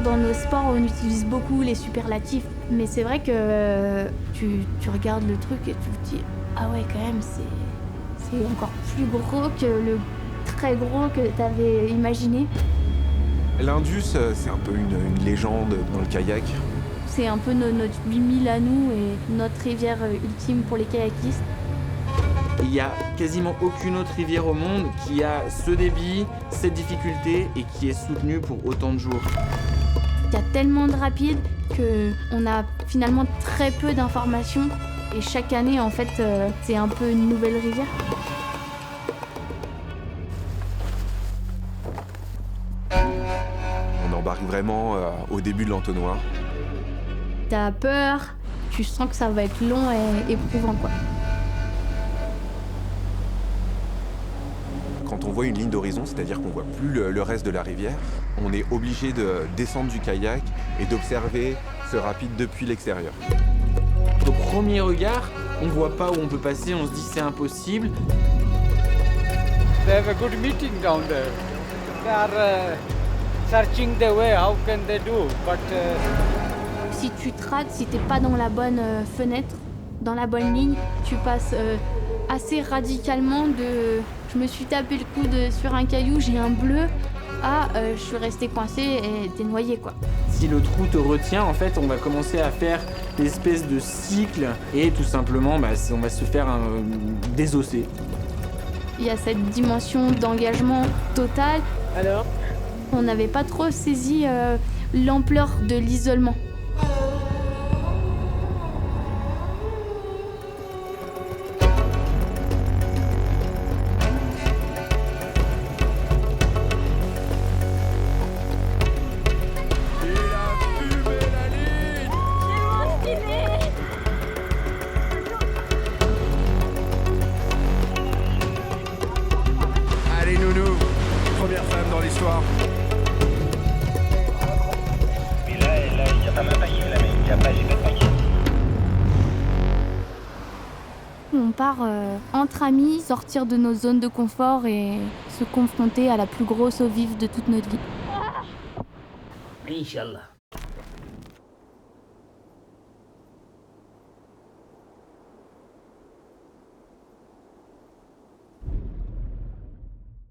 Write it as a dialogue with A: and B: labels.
A: dans nos sports, on utilise beaucoup les superlatifs. Mais c'est vrai que tu regardes le truc et tu te dis « Ah ouais, quand même, c'est encore plus gros que le très gros que t'avais imaginé. »
B: L'Indus, c'est un peu une légende dans le kayak.
A: C'est un peu notre 8000 à nous et notre rivière ultime pour les kayakistes.
C: Il n'y a quasiment aucune autre rivière au monde qui a ce débit, cette difficulté et qui est soutenue pour autant de jours.
A: Il y a tellement de rapides qu'on a finalement très peu d'informations et chaque année en fait c'est un peu une nouvelle rivière.
B: On embarque vraiment au début de l'entonnoir.
A: T'as peur, tu sens que ça va être long et éprouvant quoi.
B: Quand on voit une ligne d'horizon, c'est-à-dire qu'on voit plus le reste de la rivière, on est obligé de descendre du kayak et d'observer ce rapide depuis l'extérieur.
C: Au premier regard, on voit pas où on peut passer, on se dit c'est impossible.
D: They have a good meeting down there. They are searching the way, how can they do, but
A: Si tu te rates, si t'es pas dans la bonne fenêtre, dans la bonne ligne, tu passes assez radicalement de « je me suis tapé le coude sur un caillou, j'ai un bleu » à « je suis resté coincé et t'es noyé » quoi.
C: Si le trou te retient, en fait, on va commencer à faire des espèces de cycles et tout simplement, on va se faire désosser.
A: Il y a cette dimension d'engagement total.
D: alors
A: On n'avait pas trop saisi l'ampleur de l'isolement.
B: Allez nounou, première femme dans l'histoire.
A: On part entre amis, sortir de nos zones de confort et se confronter à la plus grosse eau vive de toute notre vie.
E: Inch'Allah.